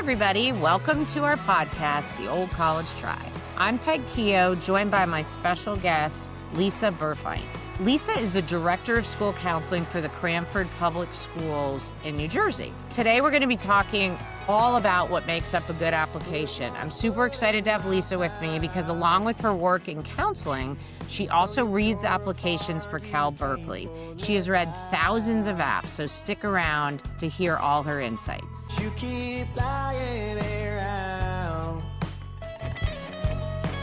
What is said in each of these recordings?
everybody. Welcome to our podcast, The Old College Try. I'm Peg Keough, joined by my special guest, Lisa Burfeindt. Lisa is the Director of School Counseling for the Cranford Public Schools in New Jersey. Today, we're going to be talking all about what makes up a good application. I'm super excited to have Lisa with me because along with her work in counseling, she also reads applications for Keough Berkeley. She has read thousands of apps, so stick around to hear all her insights. You keep lying around.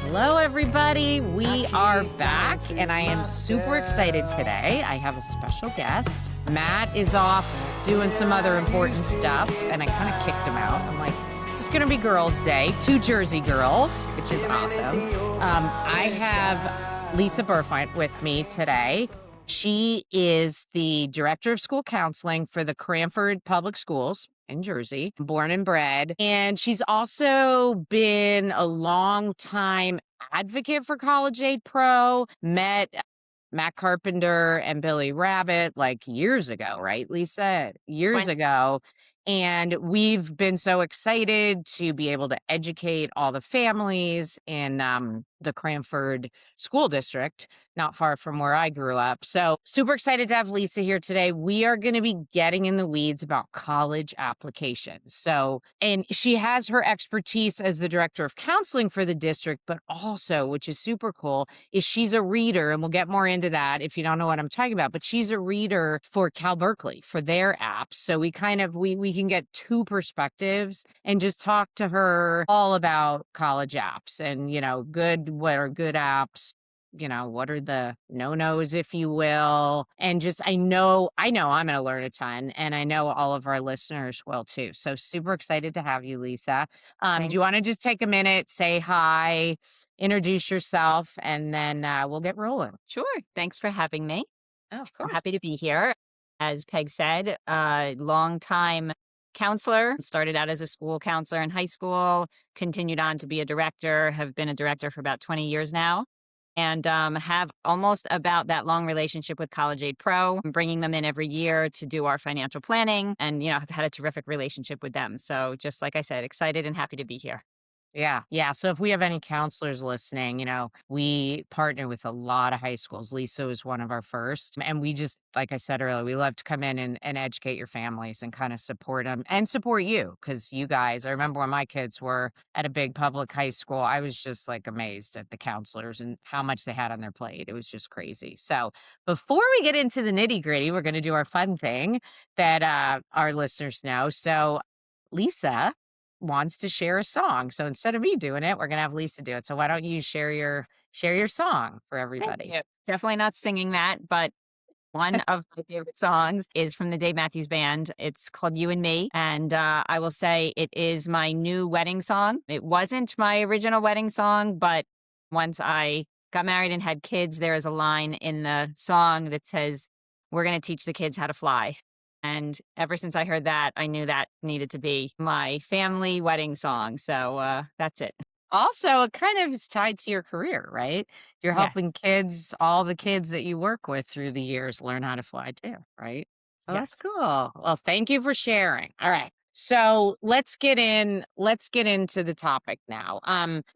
Hello, everybody. We are back, and I am super excited today. I have a special guest. Matt is off doing some other important stuff, and I kind of kicked him out. I'm like, it's going to be Girls' Day, 2 Jersey girls, which is awesome. I have Lisa Burfeindt with me today. She is the Director of School Counseling for the Cranford Public Schools in Jersey, born and bred. And she's also been a long-time advocate for College Aid Pro, met Matt Carpenter and Billy Rabbit like years ago, right, Lisa? Years ago. And we've been so excited to be able to educate all the families in the Cranford School District, not far from where I grew up. So super excited to have Lisa here today. We are going to be getting in the weeds about college applications. And she has her expertise as the Director of Counseling for the district, but also, which is super cool, is she's a reader, and we'll get more into that if you don't know what I'm talking about, but she's a reader for Keough Berkeley, for their apps. So we can get 2 perspectives and just talk to her all about college apps and, what are good apps, what are the no-nos, if you will. And just, I know I'm going to learn a ton, and I know all of our listeners will too. So super excited to have you, Lisa. Do you want to just take a minute, say hi, introduce yourself, and then we'll get rolling? Sure. Thanks for having me. Oh, of I'm course. happy to be here. As Peg said, longtime counselor, started out as a school counselor in high school, continued on to be a director, have been a director for about 20 years now, and have almost about that long relationship with College Aid Pro, bringing them in every year to do our financial planning, and, have had a terrific relationship with them. So just like I said, excited and happy to be here. Yeah. So if we have any counselors listening, we partner with a lot of high schools. Lisa was one of our first. And we just, like I said earlier, we love to come in and educate your families and kind of support them and support you. Because you guys, I remember when my kids were at a big public high school, I was just like amazed at the counselors and how much they had on their plate. It was just crazy. So before we get into the nitty gritty, we're going to do our fun thing that our listeners know. So Lisa wants to share a song. So instead of me doing it, we're going to have Lisa do it. So why don't you share your song for everybody? Thank you. Definitely not singing that, but one of my favorite songs is from the Dave Matthews Band. It's called You and Me. And I will say it is my new wedding song. It wasn't my original wedding song, but once I got married and had kids, there is a line in the song that says, "We're going to teach the kids how to fly." And ever since I heard that, I knew that needed to be my family wedding song. So that's it. Also, it kind of is tied to your career, right? You're Yeah. helping kids, all the kids that you work with through the years learn how to fly too, right? So that's Yes. cool. Well, thank you for sharing. All right. So let's get into the topic now.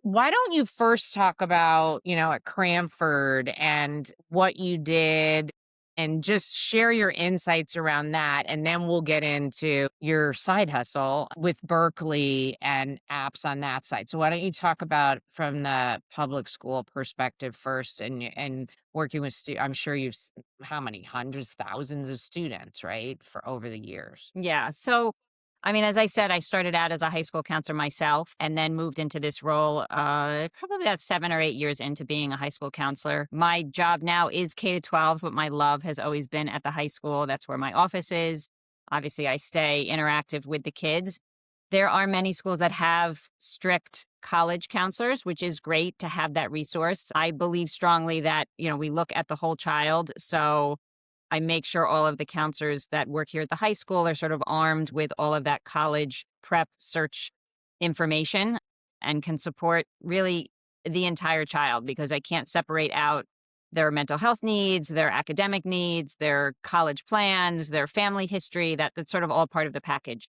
Why don't you first talk about, at Cranford and what you did and just share your insights around that. And then we'll get into your side hustle with Berkeley and apps on that side. So why don't you talk about from the public school perspective first and working with I'm sure how many hundreds, thousands of students, right? For over the years. Yeah. So, as I said, I started out as a high school counselor myself and then moved into this role probably about 7 or 8 years into being a high school counselor. My job now is K-12, but my love has always been at the high school. That's where my office is. Obviously, I stay interactive with the kids. There are many schools that have strict college counselors, which is great to have that resource. I believe strongly that, we look at the whole child. So I make sure all of the counselors that work here at the high school are sort of armed with all of that college prep search information and can support really the entire child, because I can't separate out their mental health needs, their academic needs, their college plans, their family history. That's sort of all part of the package.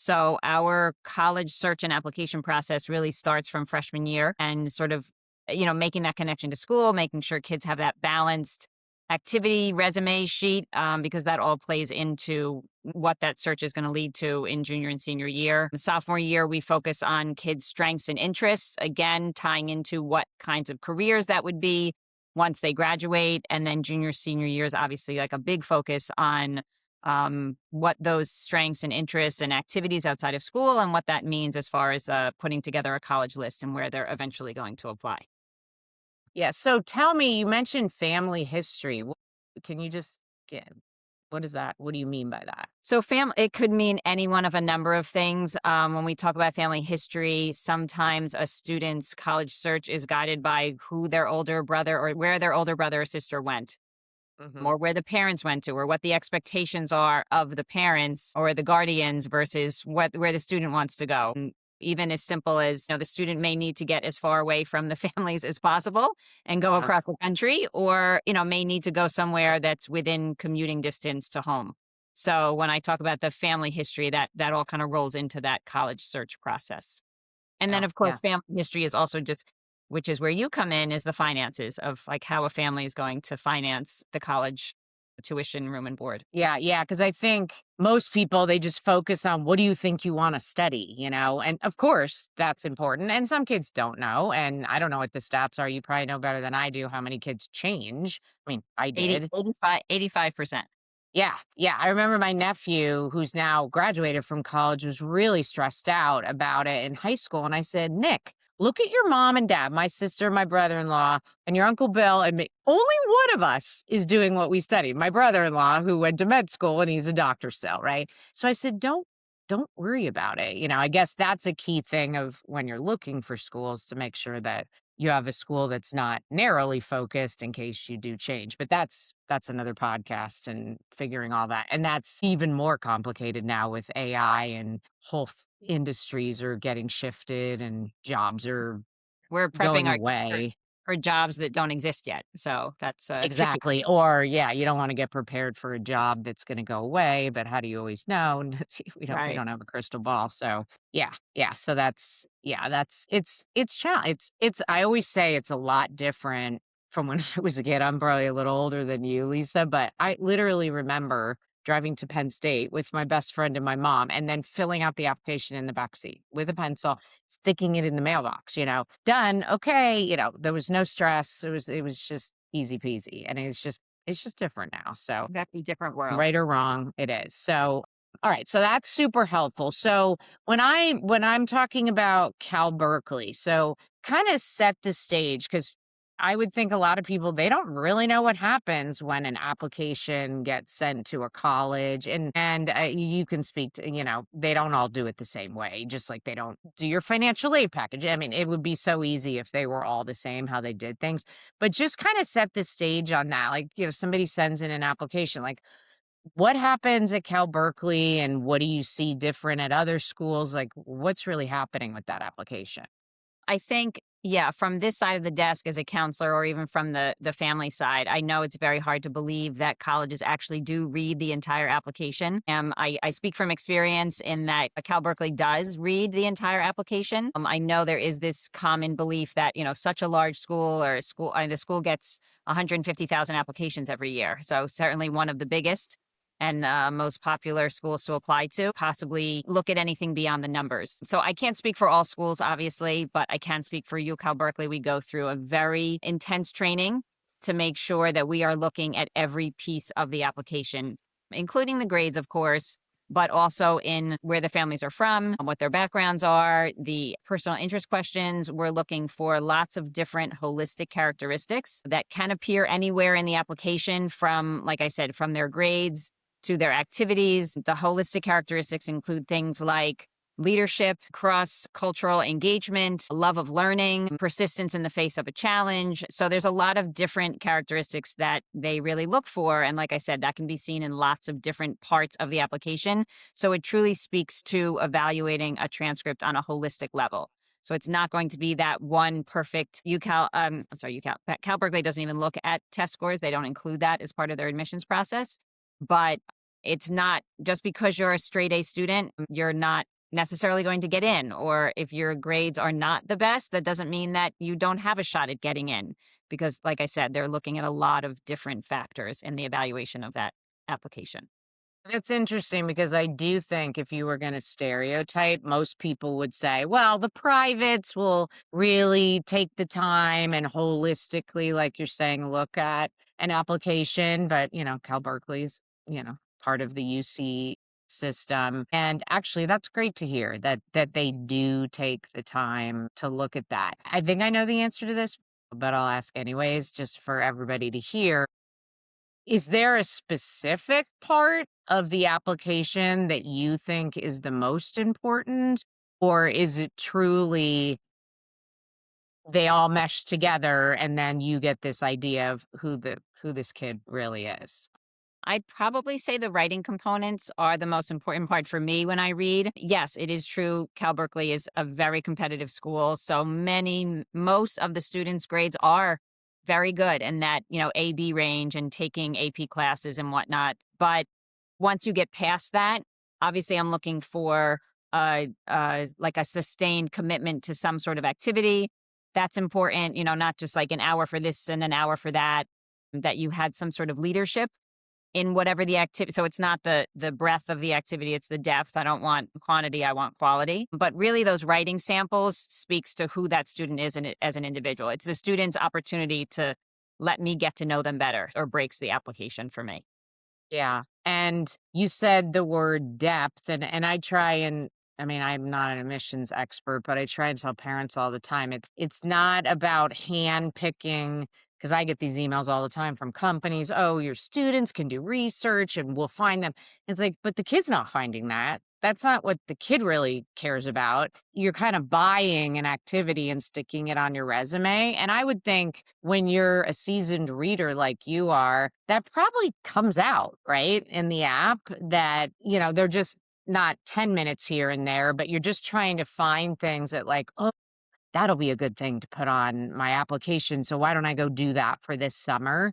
So our college search and application process really starts from freshman year and sort of, making that connection to school, making sure kids have that balanced activity resume sheet, because that all plays into what that search is going to lead to in junior and senior year. Sophomore year, we focus on kids' strengths and interests, again, tying into what kinds of careers that would be once they graduate. And then junior, senior year is obviously like a big focus on what those strengths and interests and activities outside of school and what that means as far as putting together a college list and where they're eventually going to apply. Yeah. So tell me, you mentioned family history. Can you just get what is that? What do you mean by that? So it could mean any one of a number of things. When we talk about family history, sometimes a student's college search is guided by who their older brother or where their older brother or sister went, Hmm. or where the parents went to, or what the expectations are of the parents or the guardians versus where the student wants to go. And even as simple as, the student may need to get as far away from the families as possible and go Uh-huh. across the country, or, may need to go somewhere that's within commuting distance to home. So when I talk about the family history, that all kind of rolls into that college search process. And then, Yeah. of Yeah. course, family history is also just, which is where you come in, is the finances of like how a family is going to finance the college tuition, room and board. Yeah, yeah, because I think most people, they just focus on what do you think you want to study, And of course, that's important. And some kids don't know. And I don't know what the stats are. You probably know better than I do how many kids change. I mean, I 80, did. 85%. Yeah, yeah. I remember my nephew, who's now graduated from college, was really stressed out about it in high school. And I said, Nick, look at your mom and dad, my sister, my brother in law, and your Uncle Bill. And me. Only one of us is doing what we studied. My brother in law, who went to med school and he's a doctor still, right? So I said, don't worry about it. I guess that's a key thing of when you're looking for schools to make sure that you have a school that's not narrowly focused in case you do change. But that's another podcast and figuring all that. And that's even more complicated now with AI and industries are getting shifted and jobs are We're prepping going our kids away. for jobs that don't exist yet. So that's tricky. Exactly. Or yeah, you don't want to get prepared for a job that's going to go away, but how do you always know? And we Right. don't have a crystal ball. So yeah, yeah. So that's it's I always say it's a lot different from when I was a kid. I'm probably a little older than you, Lisa, but I literally remember driving to Penn State with my best friend and my mom and then filling out the application in the back seat with a pencil, sticking it in the mailbox, done. Okay. There was no stress. It was just easy peasy. And it's just different now. So Exactly different world. right or wrong, it is. So all right. So that's super helpful. So when I'm talking about Cal Berkeley, so kind of set the stage because I would think a lot of people they don't really know what happens when an application gets sent to a college, and you can speak to they don't all do it the same way. Just like they don't do your financial aid package. I mean, it would be so easy if they were all the same how they did things, but just kind of set the stage on that. Like somebody sends in an application, like what happens at Cal Berkeley and what do you see different at other schools? Like, what's really happening with that application? I think, yeah, from this side of the desk as a counselor or even from the family side, I know it's very hard to believe that colleges actually do read the entire application. I speak from experience in that Cal Berkeley does read the entire application. I know there is this common belief that, such a large school or the school gets 150,000 applications every year. So certainly one of the biggest and most popular schools to apply to, possibly look at anything beyond the numbers. So I can't speak for all schools, obviously, but I can speak for UCal Berkeley. We go through a very intense training to make sure that we are looking at every piece of the application, including the grades, of course, but also in where the families are from, what their backgrounds are, the personal interest questions. We're looking for lots of different holistic characteristics that can appear anywhere in the application from, like I said, from their grades to their activities. The holistic characteristics include things like leadership, cross-cultural engagement, love of learning, persistence in the face of a challenge. So there's a lot of different characteristics that they really look for. And like I said, that can be seen in lots of different parts of the application. So it truly speaks to evaluating a transcript on a holistic level. So it's not going to be that one perfect Cal Berkeley doesn't even look at test scores. They don't include that as part of their admissions process. But It's not just because you're a straight A student, you're not necessarily going to get in. Or if your grades are not the best, that doesn't mean that you don't have a shot at getting in. Because, like I said, they're looking at a lot of different factors in the evaluation of that application. That's interesting because I do think if you were going to stereotype, most people would say, well, the privates will really take the time and holistically, like you're saying, look at an application. But, Cal Berkeley's, part of the UC system. And actually that's great to hear that they do take the time to look at that. I think I know the answer to this, but I'll ask anyways, just for everybody to hear. Is there a specific part of the application that you think is the most important? Or is it truly they all mesh together and then you get this idea of who this kid really is? I'd probably say the writing components are the most important part for me when I read. Yes, it is true. Cal Berkeley is a very competitive school. So most of the students' grades are very good in that, AB range and taking AP classes and whatnot. But once you get past that, obviously I'm looking for like a sustained commitment to some sort of activity. That's important, not just like an hour for this and an hour for that you had some sort of leadership in whatever the activity. So it's not the breadth of the activity, it's the depth. I don't want quantity, I want quality. But really those writing samples speaks to who that student is as an individual. It's the student's opportunity to let me get to know them better or breaks the application for me. Yeah. And you said the word depth and I try and I mean, I'm not an admissions expert, but I try and tell parents all the time. It's not about hand picking because I get these emails all the time from companies. Oh, your students can do research and we'll find them. It's like, but the kid's not finding that. That's not what the kid really cares about. You're kind of buying an activity and sticking it on your resume. And I would think when you're a seasoned reader like you are, that probably comes out, right, in the app that, they're just not 10 minutes here and there, but you're just trying to find things that, like, oh, that'll be a good thing to put on my application. So why don't I go do that for this summer?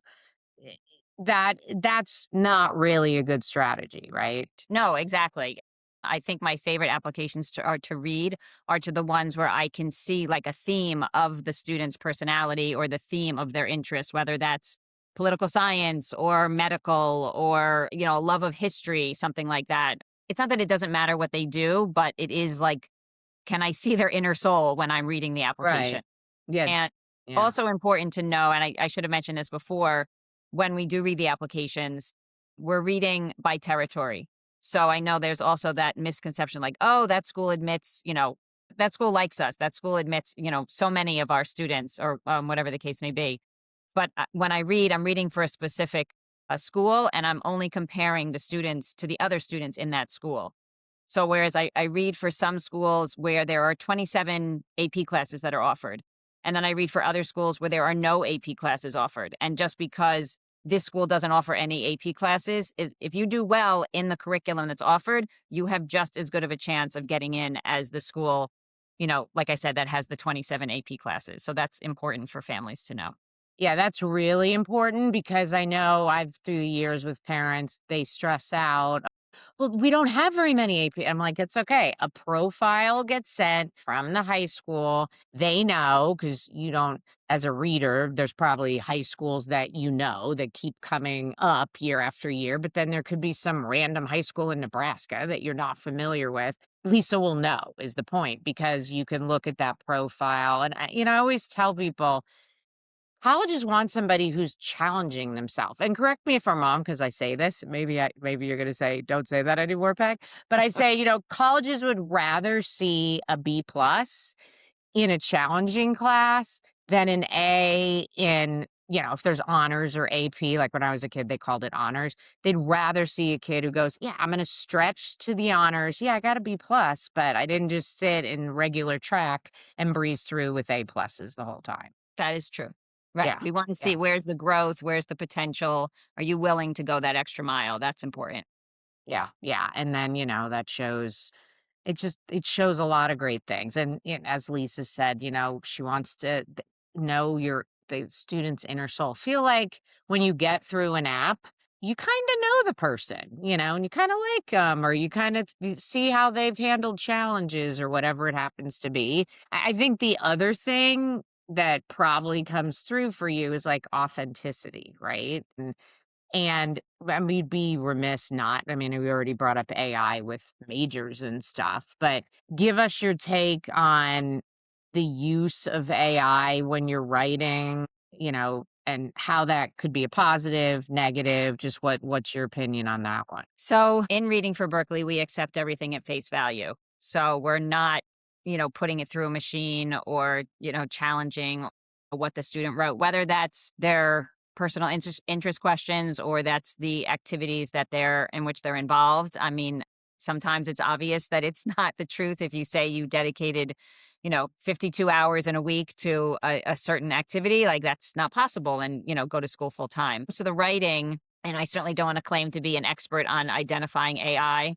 Eh, that's not really a good strategy, right? No, exactly. I think my favorite applications are to read are to the ones where I can see like a theme of the student's personality or the theme of their interest, whether that's political science or medical or, love of history, something like that. It's not that it doesn't matter what they do, but it is like, can I see their inner soul when I'm reading the application? Right. Yeah. And Yeah. also important to know, and I should have mentioned this before, when we do read the applications, we're reading by territory. So I know there's also that misconception like, oh, that school admits, that school likes us. That school admits, so many of our students or whatever the case may be. But when I read, I'm reading for a specific school and I'm only comparing the students to the other students in that school. So whereas I read for some schools where there are 27 AP classes that are offered, and then I read for other schools where there are no AP classes offered. And just because this school doesn't offer any AP classes, is if you do well in the curriculum that's offered, you have just as good of a chance of getting in as the school, like I said, that has the 27 AP classes. So that's important for families to know. Yeah, that's really important because I know I've through the years with parents, they stress out. Well, we don't have very many AP. I'm like, it's okay. A profile gets sent from the high school. They know because you don't, as a reader, there's probably high schools that that keep coming up year after year, but then there could be some random high school in Nebraska that you're not familiar with. Lisa will know, is the point, because you can look at that profile. And, I always tell people, colleges want somebody who's challenging themselves. And correct me if I'm wrong, because I say this. Maybe you're gonna say, don't say that anymore, Peg. But I say, colleges would rather see a B plus in a challenging class than an A in, if there's honors or AP, like when I was a kid, they called it honors. They'd rather see a kid who goes, yeah, I'm gonna stretch to the honors. Yeah, I got a B plus, but I didn't just sit in regular track and breeze through with A pluses the whole time. That is true. Right. Yeah. We want to Yeah. see where's the growth, where's the potential. Are you willing to go that extra mile? That's important. Yeah, yeah, and then, that shows it shows a lot of great things, and, as Lisa said, she wants to know the student's inner soul. Feel like when you get through an app, you kind of know the person, and you kind of like them, or you kind of see how they've handled challenges or whatever it happens to be. I think the other thing that probably comes through for you is like authenticity, right? And we'd be remiss not. I mean, we already brought up AI with majors and stuff, but give us your take on the use of AI when you're writing, and how that could be a positive, negative, just what's your opinion on that one? So in reading for Berkeley, we accept everything at face value. So we're not, putting it through a machine or, challenging what the student wrote, whether that's their personal interest questions or that's the activities that they're in which they're involved. I mean, sometimes it's obvious that it's not the truth if you say you dedicated 52 hours in a week to a certain activity, like that's not possible, and go to school full time. So the writing, and I certainly don't want to claim to be an expert on identifying AI,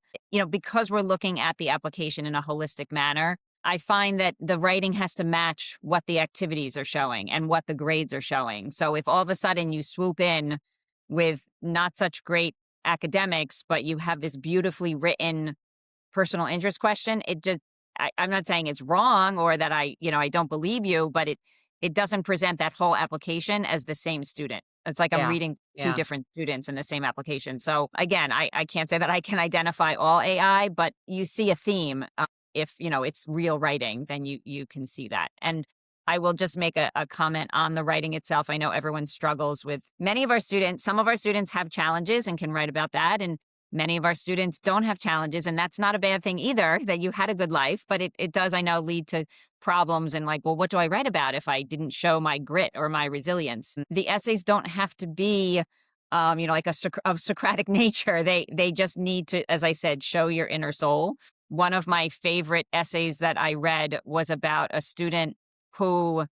because we're looking at the application in a holistic manner. I find that the writing has to match what the activities are showing and what the grades are showing. So if all of a sudden you swoop in with not such great academics, but you have this beautifully written personal interest question, I'm not saying it's wrong or that I don't believe you, but it doesn't present that whole application as the same student. It's like I'm Yeah. reading two Yeah. different students in the same application. So again, I can't say that I can identify all AI, but you see a theme. If it's real writing, then you can see that. And I will just make a comment on the writing itself. I know everyone struggles with many of our students. Some of our students have challenges and can write about that. And many of our students don't have challenges. And that's not a bad thing either, that you had a good life. But it does, I know, lead to problems and like, well, what do I write about if I didn't show my grit or my resilience? The essays don't have to be like of Socratic nature. They just need to, as I said, show your inner soul. One of my favorite essays that I read was about a student who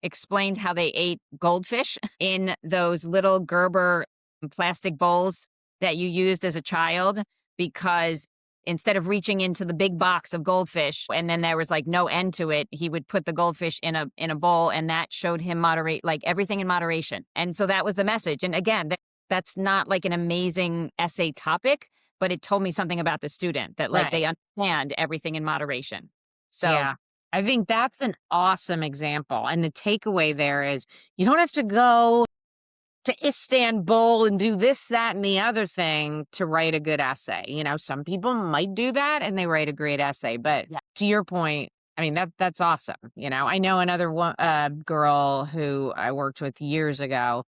explained how they ate goldfish in those little Gerber plastic bowls that you used as a child, because instead of reaching into the big box of goldfish and then there was like no end to it, he would put the goldfish in a bowl, and that showed him moderate, like everything in moderation. And so that was the message. And again, that's not like an amazing essay topic, but it told me something about the student that like they Right. understand everything in moderation. So Yeah. I think that's an awesome example. And the takeaway there is you don't have to go to Istanbul and do this, that, and the other thing to write a good essay. Some people might do that and they write a great essay. But yeah. to your point, I mean, that's awesome. I know another one, girl who I worked with years ago,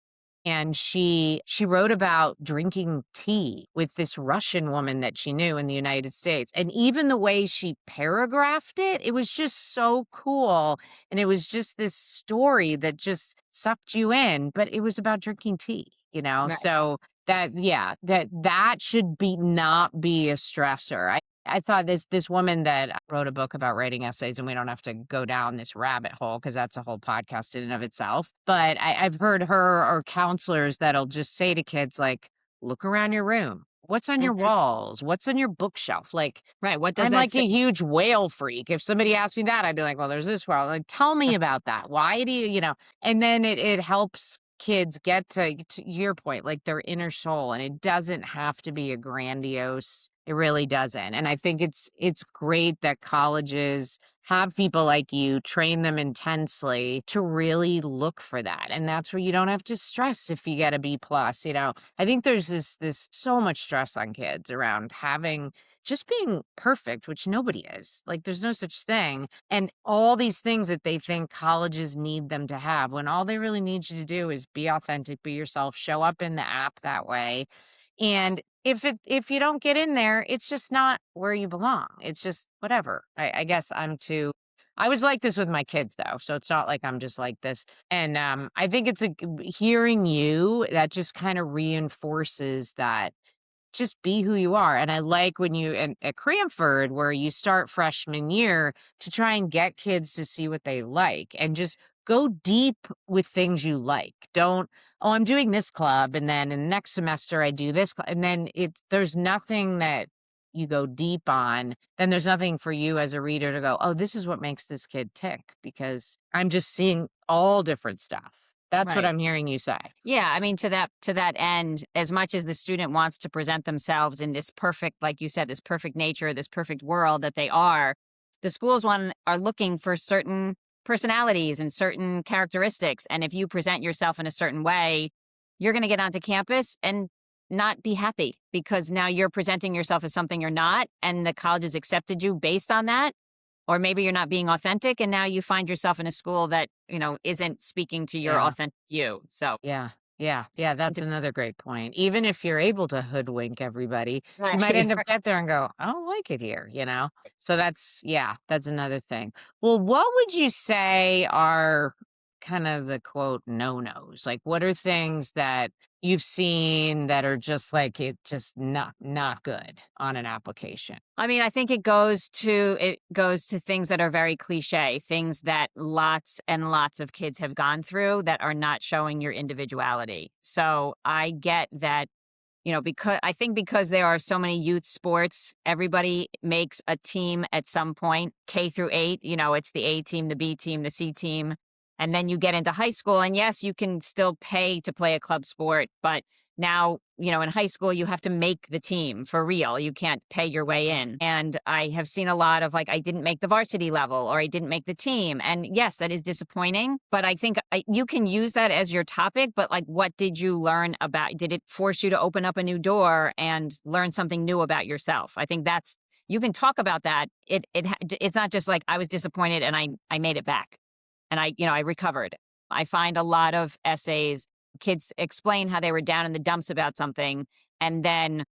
and she wrote about drinking tea with this Russian woman that she knew in the United States. And even the way she paragraphed it, it was just so cool. And it was just this story that just sucked you in, but it was about drinking tea. Right. So that, yeah, that should be not be a stressor. I thought this woman that wrote a book about writing essays, and we don't have to go down this rabbit hole because that's a whole podcast in and of itself. But I've heard her or counselors that'll just say to kids like, "Look around your room. What's on your Mhm. walls? What's on your bookshelf?" Like, Right. What does I'm that like say? a huge whale freak. If somebody asked me that, I'd be like, "Well, there's this whale." Like, tell me about that. Why do you? And then it helps kids get to your point, like their inner soul, and it doesn't have to be a grandiose. It really doesn't. And I think it's great that colleges have people like you train them intensely to really look for that. And that's where you don't have to stress if you get a B plus. I think there's this so much stress on kids around having just being perfect, which nobody is. Like there's no such thing. And all these things that they think colleges need them to have, when all they really need you to do is be authentic, be yourself, show up in the app that way. And if you don't get in there, it's just not where you belong. It's just whatever. I guess I was like this with my kids though, so it's not like I'm just like this. And I think hearing you, that just kind of reinforces that just be who you are. And I like when you and at Cranford, where you start freshman year to try and get kids to see what they like and just go deep with things you like. Don't, oh, I'm doing this club, and then in the next semester I do this and then there's nothing that you go deep on, then there's nothing for you as a reader to go, oh, this is what makes this kid tick, because I'm just seeing all different stuff. That's what Right. I'm hearing you say. Yeah, I mean, to that end, as much as the student wants to present themselves in this perfect, like you said, this perfect nature, this perfect world that they are, the schools one are looking for certain personalities and certain characteristics. And if you present yourself in a certain way, you're going to get onto campus and not be happy because now you're presenting yourself as something you're not, and the college has accepted you based on that. Or maybe you're not being authentic, and now you find yourself in a school that isn't speaking to your Yeah. authentic you. So Yeah. Yeah. Yeah. something That's to another great point. Even if you're able to hoodwink everybody, you might right. end up get there and go, I don't like it here, So yeah, that's another thing. Well, what would you say are kind of the quote no-nos? Like what are things that you've seen that are just like it just not good on an application? I mean, I think it goes to things that are very cliche, things that lots and lots of kids have gone through that are not showing your individuality. So I get that, because there are so many youth sports, everybody makes a team at some point, K through 8, it's the A team, the B team, the C team. And then you get into high school, and yes, you can still pay to play a club sport, but now, in high school, you have to make the team for real. You can't pay your way in. And I have seen a lot of like, I didn't make the varsity level or I didn't make the team. And yes, that is disappointing. But I think you can use that as your topic. But like, what did you learn about? Did it force you to open up a new door and learn something new about yourself? I think you can talk about that. It's not just like I was disappointed and I made it back and I recovered. I find a lot of essays, kids explain how they were down in the dumps about something and then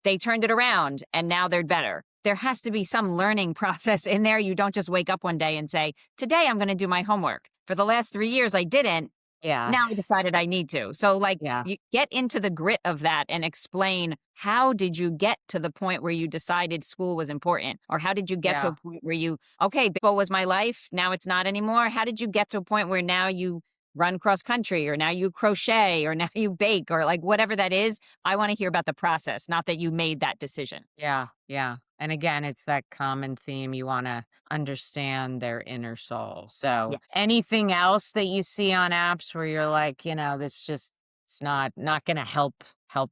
they turned it around and now they're better. There has to be some learning process in there. You don't just wake up one day and say, today I'm going to do my homework. For the last 3 years, I didn't. Yeah. Now I decided I need to. So like Yeah. you get into the grit of that and explain, how did you get to the point where you decided school was important? Or how did you get to a Yeah. point where okay, baseball was my life. Now it's not anymore. How did you get to a point where now you run cross country or now you crochet or now you bake or like whatever that is? I want to hear about the process, not that you made that decision. Yeah, yeah. And again, it's that common theme. You want to understand their inner soul. So, Yes. anything else that you see on apps where you're like, this just it's not going to help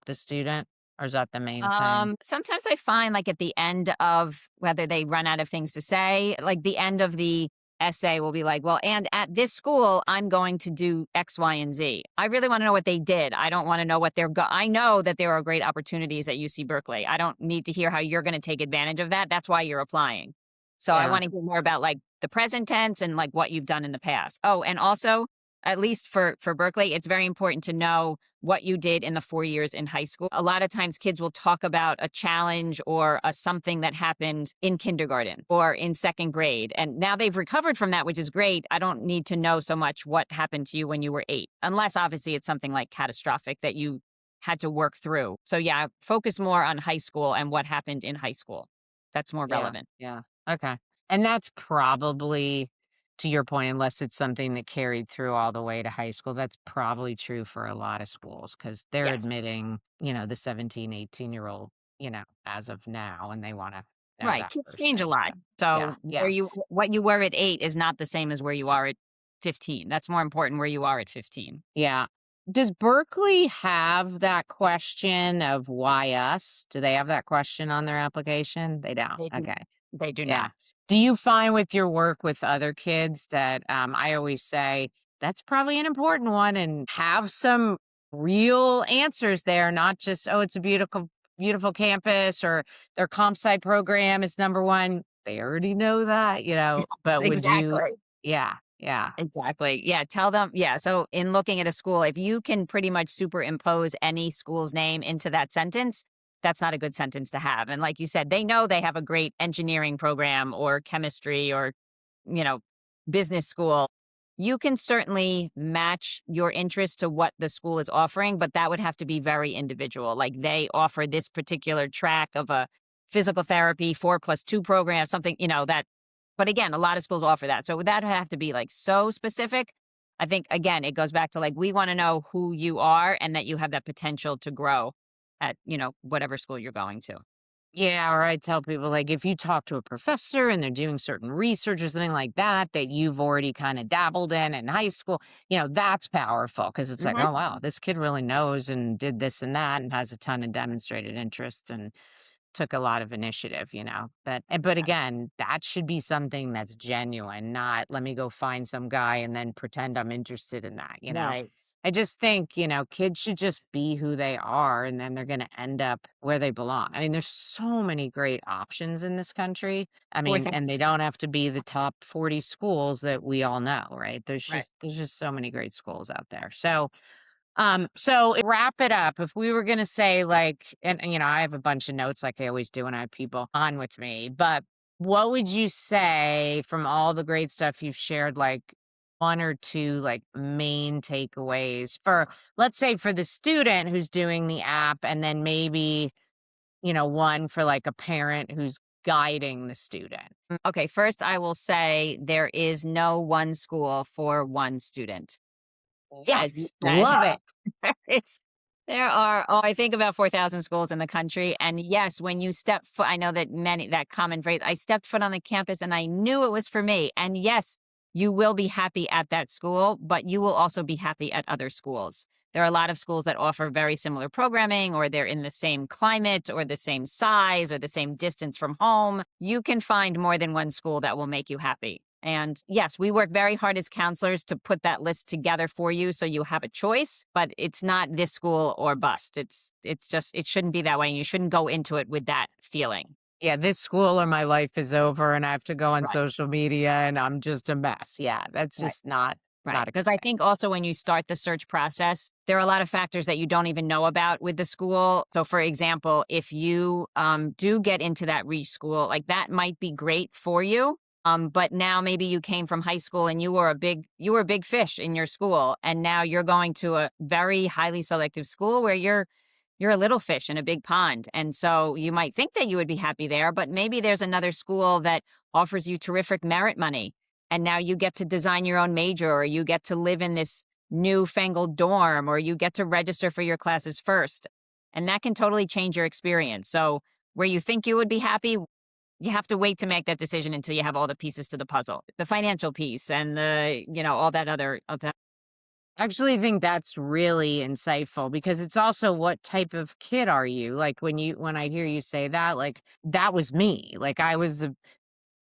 the student, or is that the main thing? Sometimes I find like at the end of whether they run out of things to say, like the end of the essay will be like, well, and at this school, I'm going to do X, Y, and Z. I really want to know what they did. I don't want to know what I know that there are great opportunities at UC Berkeley. I don't need to hear how you're going to take advantage of that. That's why you're applying. So I Yeah, want to hear more about like the present tense and like what you've done in the past. Oh, and also, at least for Berkeley, it's very important to know what you did in the 4 years in high school. A lot of times kids will talk about a challenge or a something that happened in kindergarten or in second grade. And now they've recovered from that, which is great. I don't need to know so much what happened to you when you were 8, unless obviously it's something like catastrophic that you had to work through. So yeah, focus more on high school and what happened in high school. That's more yeah, relevant. yeah. Okay. And that's probably, to your point, unless it's something that carried through all the way to high school, that's probably true for a lot of schools because they're Yes. admitting, the 17, 18-year-old, as of now, and they want to know Right. that Kids change a person. lot. So, yeah, So yeah. what you were at 8 is not the same as where you are at 15. That's more important where you are at 15. Yeah. Does Berkeley have that question of why us? Do they have that question on their application? They don't. They do Okay. they do Yeah. not. Do you find with your work with other kids that I always say that's probably an important one and have some real answers there, not just, oh, it's a beautiful, beautiful campus or their comp sci program is number one. They already know that, but would you, Exactly. yeah, yeah, Exactly. Yeah, tell them so in looking at a school, if you can pretty much superimpose any school's name into that sentence, that's not a good sentence to have. And like you said, they know they have a great engineering program or chemistry or, you know, business school. You can certainly match your interest to what the school is offering, but that would have to be very individual. Like they offer this particular track of a physical therapy 4+2 program, something, that. But again, a lot of schools offer that. So that would have to be like so specific. I think, again, it goes back to like, we want to know who you are and that you have that potential to grow at, whatever school you're going to. Yeah, or I tell people, like, if you talk to a professor and they're doing certain research or something like that, that you've already kind of dabbled in high school, that's powerful because it's like, Hmm. oh, wow, this kid really knows and did this and that and has a ton of demonstrated interest and took a lot of initiative, but Yes. again, that should be something that's genuine, not let me go find some guy and then pretend I'm interested in that. Right. I just think, kids should just be who they are and then they're going to end up where they belong. I mean, there's so many great options in this country. I Four mean, and things. they don't have to be the top 40 schools that we all know, right? There's Right. just there's just so many great schools out there. So wrap it up. If we were gonna say like, and I have a bunch of notes like I always do when I have people on with me, but what would you say from all the great stuff you've shared, like one or two like main takeaways for, let's say for the student who's doing the app, and then maybe, one for like a parent who's guiding the student. Okay, first I will say there is no one school for one student. As you Yes, said, love it. it's there are, oh, I think about 4,000 schools in the country, and yes, when you step foot, I know that many that common phrase, "I stepped foot on the campus and I knew it was for me." And yes, you will be happy at that school, but you will also be happy at other schools. There are a lot of schools that offer very similar programming, or they're in the same climate, or the same size, or the same distance from home. You can find more than one school that will make you happy. And yes, we work very hard as counselors to put that list together for you so you have a choice, but it's not this school or bust. It's just it shouldn't be that way, and you shouldn't go into it with that feeling. Yeah, this school or my life is over and I have to go on Right. social media and I'm just a mess. Yeah, that's Right. just not Right. Because I exciting. think also when you start the search process, there are a lot of factors that you don't even know about with the school. So, for example, if you do get into that reach school, like that might be great for you. But now maybe you came from high school and you were a big fish in your school, and now you're going to a very highly selective school where you're a little fish in a big pond. And so you might think that you would be happy there, but maybe there's another school that offers you terrific merit money. And now you get to design your own major, or you get to live in this newfangled dorm, or you get to register for your classes first. And that can totally change your experience. So where you think you would be happy, you have to wait to make that decision until you have all the pieces to the puzzle, the financial piece and all that other, of that. I actually think that's really insightful because it's also what type of kid are you? Like when I hear you say that, like that was me. Like I was a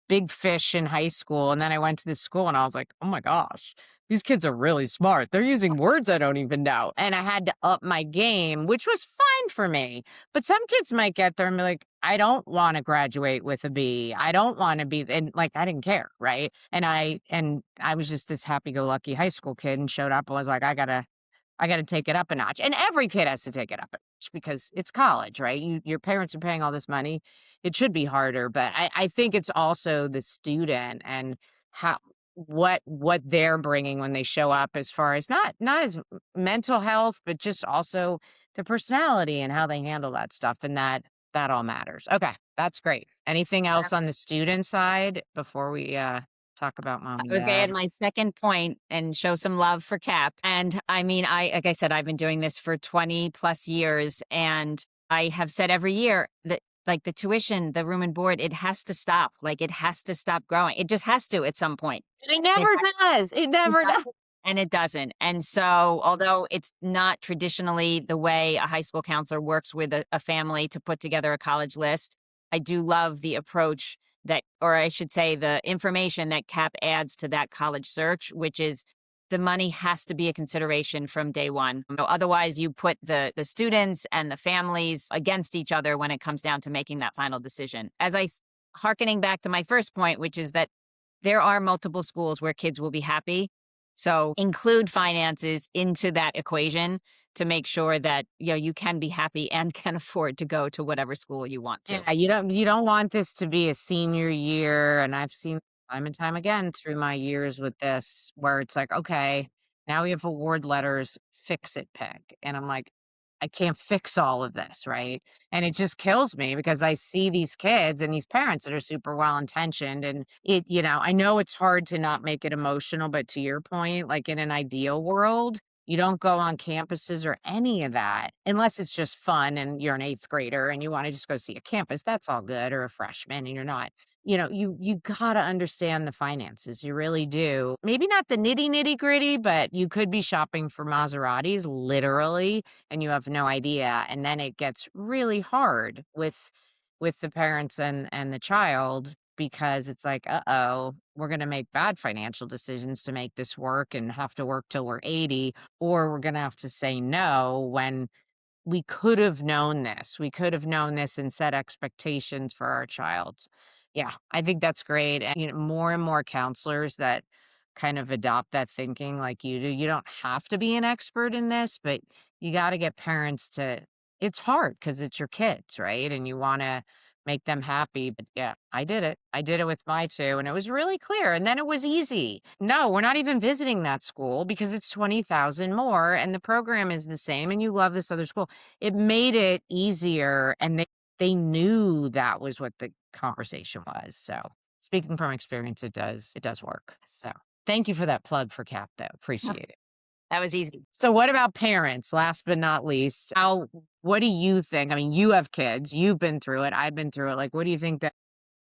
big fish in high school, and then I went to this school and I was like, "Oh my gosh, these kids are really smart. They're using words I don't even know." And I had to up my game, which was fine for me. But some kids might get there and be like, "I don't want to graduate with a B. I don't want to be," and like I didn't care, right? And I was just this happy-go-lucky high school kid and showed up and was like, I gotta take it up a notch. And every kid has to take it up a notch because it's college, right? Your parents are paying all this money. It should be harder, but I think it's also the student and how what they're bringing when they show up as far as not as mental health, but just also their personality and how they handle that stuff, and that all matters. Okay, that's great. Anything else on the student side before we talk about mom I and was gonna add dad? my second point and show some love for CAP. And I mean, like I said, I've been doing this for 20 plus years, and I have said every year that like the tuition, the room and board, it has to stop. Like it has to stop growing. It just has to at some point. It It never does. It It never does. doesn't, and it doesn't. And so, although it's not traditionally the way a high school counselor works with a family to put together a college list, I do love the approach that, or I should say, the information that CAP adds to that college search, which is the money has to be a consideration from day one. Otherwise, you put the students and the families against each other when it comes down to making that final decision. Harkening back to my first point, which is that there are multiple schools where kids will be happy. So include finances into that equation to make sure that you can be happy and can afford to go to whatever school you want to. Yeah, you don't want this to be a senior year, and I've seen time and time again through my years with this where it's like, okay, now we have award letters, fix it pick. And I'm like, I can't fix all of this, right? And it just kills me because I see these kids and these parents that are super well intentioned, and I know it's hard to not make it emotional, but to your point, like in an ideal world, You don't go on campuses or any of that unless it's just fun and you're an 8th grader and you wanna just go see a campus, that's all good, or a freshman and you're not. You gotta understand the finances, you really do. Maybe not the nitty-gritty, but you could be shopping for Maseratis, literally, and you have no idea, and then it gets really hard with the parents and the child because it's like, "Uh-oh, we're gonna make bad financial decisions to make this work and have to work till we're 80, or we're gonna have to say no when we could have known this. We could have known this and set expectations for our child." Yeah, I think that's great. And more and more counselors that kind of adopt that thinking like you do. You don't have to be an expert in this, but you got to get parents to, it's hard because it's your kids, right? And you want to make them happy. But yeah, I did it. I did it with my two, and it was really clear. And then it was easy. No, we're not even visiting that school because it's 20,000 more and the program is the same and you love this other school. It made it easier, and they knew that was what the conversation was. So, speaking from experience, it does work. So, thank you for that plug for CAP though. Oh, Appreciate it. that was easy. So, what about parents? Last but not least, what do you think? I mean, you have kids, you've been through it, I've been through it. Like, what do you think that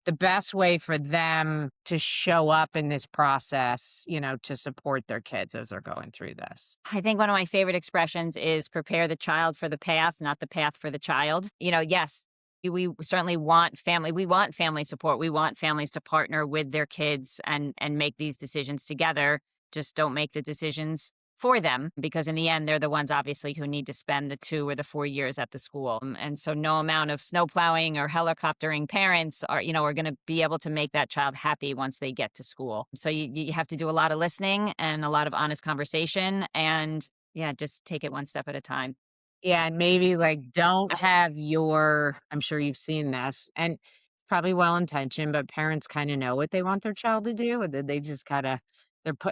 the best way for them to show up in this process, to support their kids as they're going through this? I think one of my favorite expressions is prepare the child for the path, not the path for the child. Yes, we certainly want family. We want family support. We want families to partner with their kids and make these decisions together. Just don't make the decisions for them, because in the end, they're the ones obviously who need to spend the 2 or the 4 years at the school. And so no amount of snow plowing or helicoptering parents are going to be able to make that child happy once they get to school. So you have to do a lot of listening and a lot of honest conversation, and yeah, just take it one step at a time. Yeah, and maybe, like, don't have I'm sure you've seen this, and it's probably well-intentioned, but parents kinda know what they want their child to do, and then they just kinda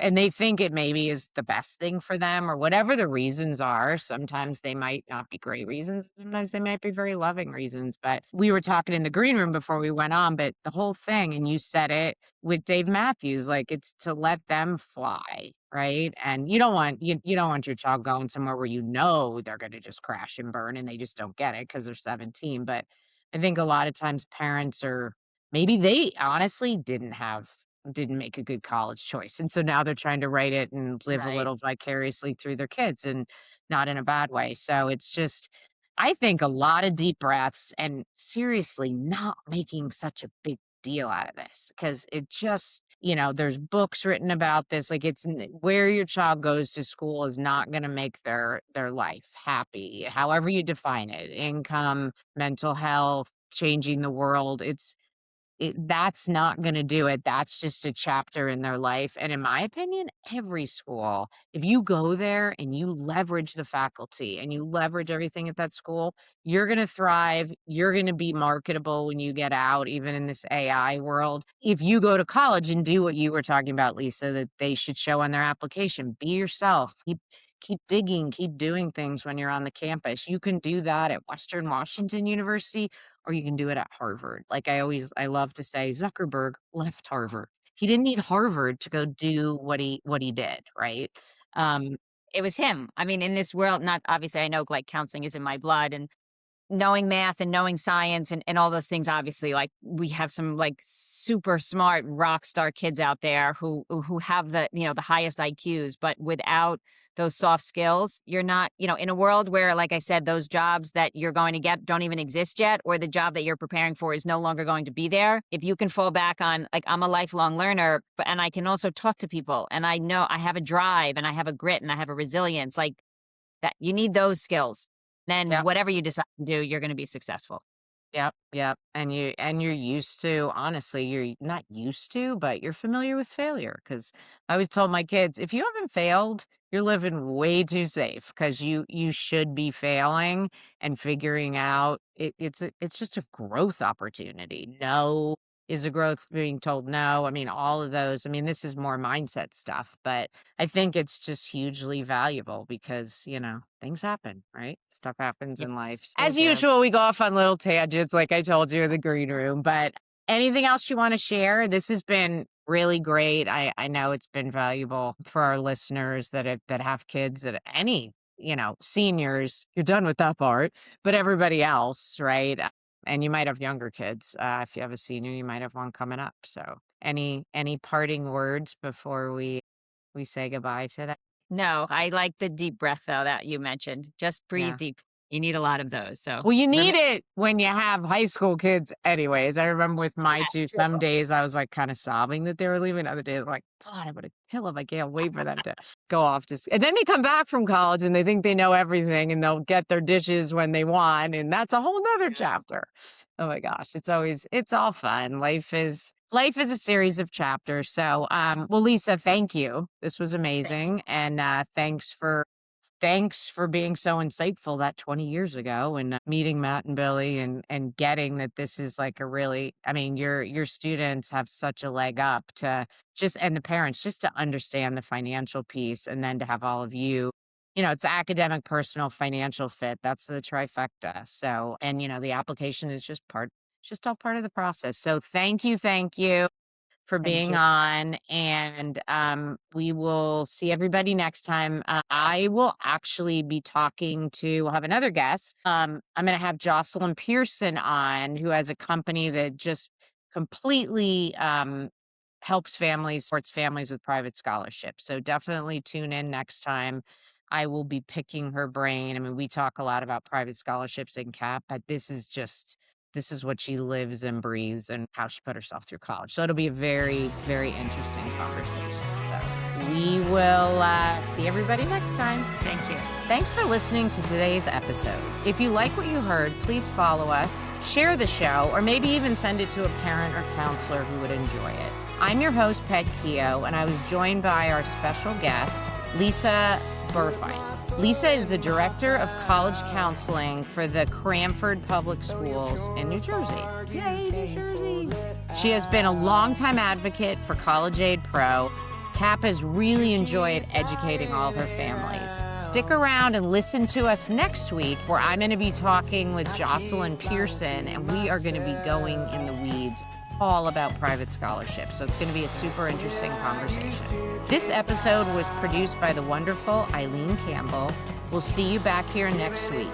and they think it maybe is the best thing for them or whatever the reasons are. Sometimes they might not be great reasons, sometimes they might be very loving reasons, but we were talking in the green room before we went on, but the whole thing, and you said it with Dave Matthews, like, it's to let them fly, right? And you don't want your child going somewhere where they're gonna just crash and burn and they just don't get it because 'cause they're 17, but I think a lot of times parents are maybe they honestly didn't make a good college choice, and so now they're trying to write it and live a Right. little vicariously through their kids, and not in a bad way. So it's just, I think, a lot of deep breaths and seriously not making such a big deal out of this because it just, there's books written about this. Like, where your child goes to school is not going to make their life happy, however you define it, income, mental health, changing the world. That's not gonna do it. That's just a chapter in their life, and in my opinion, every school, if you go there and you leverage the faculty and you leverage everything at that school, you're gonna thrive, you're gonna be marketable when you get out, even in this AI world. If you go to college and do what you were talking about, Lisa, that they should show on their application, be yourself, keep digging, keep doing things when you're on the campus. You can do that at Western Washington University or you can do it at Harvard. Like I love to say Zuckerberg left Harvard. He didn't need Harvard to go do what he did, right? Um, It was him. I mean, in this world, not obviously, I know like counseling is in my blood, and knowing math and knowing science and all those things, obviously, like we have some like super smart rock star kids out there who have the highest IQs, but without those soft skills, you're not, in a world where, like I said, those jobs that you're going to get don't even exist yet, or the job that you're preparing for is no longer going to be there. If you can fall back on, like, I'm a lifelong learner, and I can also talk to people, and I know I have a drive and I have a grit and I have a resilience, like that, you need those skills. Then yeah. whatever you decide to do, you're gonna be successful. Yep, yep, and you're used to, honestly, you're not used to, but you're familiar with failure. Because I always told my kids, "If you haven't failed, you're living way too safe. Because you should be failing and figuring out it's just a growth opportunity. No is a growth, being told no, I mean, all of those, I mean, this is more mindset stuff, but I think it's just hugely valuable because, things happen, right? Stuff happens in Yes, life. they As do. usual, we go off on little tangents, like I told you in the green room. But anything else you want to share? This has been really great. I know it's been valuable for our listeners that have kids that any, seniors, you're done with that part, but everybody else, right? And you might have younger kids. If you have a senior, you might have one coming up. So any parting words before we say goodbye today? No, I like the deep breath though that you mentioned. Just breathe Yeah. deep. You need a lot of those. So Well, you need it when you have high school kids anyways. I remember with my that's 2, true. some days I was, like, kinda sobbing that they were leaving, other days, like, "God, I'm gonna kill them. I can't wait for them to go off to s" and then they come back from college and they think they know everything and they'll get their dishes when they want, and that's a whole 'nother Yes. chapter. Oh my gosh, it's all fun. Life is a series of chapters. So, well, Lisa, thank you. This was Thank you. amazing, and, thanks for being so insightful that 20 years ago and meeting Matt and Billy and getting that this is like a really, I mean, your students have such a leg up to just, and the parents, just to understand the financial piece, and then to have all of you, it's academic, personal, financial fit. That's the trifecta. So, and the application is just all part of the process. So thank you for Thank being you. on, and we will see everybody next time. I will actually be talking to, we'll have another guest. I'm going to have Jocelyn Pearson on, who has a company that just completely helps families, supports families with private scholarships. So definitely tune in next time. I will be picking her brain. I mean, we talk a lot about private scholarships in CAP, but this is what she lives and breathes and how she put herself through college. So it'll be a very, very interesting conversation. So we will see everybody next time. Thank you. Thanks for listening to today's episode. If you like what you heard, please follow us, share the show, or maybe even send it to a parent or counselor who would enjoy it. I'm your host, Peg Keough, and I was joined by our special guest, Lisa Burfeindt. Lisa is the Director of College Counseling for the Cranford Public Schools in New Jersey. Yay, New Jersey! She has been a longtime advocate for College Aid Pro. CAP has really enjoyed educating all of her families. Stick around and listen to us next week, where I'm going to be talking with Jocelyn Pearson, and we are going to be going in the weeds all about private scholarships. So it's going to be a super interesting conversation. This episode was produced by the wonderful Eileen Campbell. We'll see you back here next week.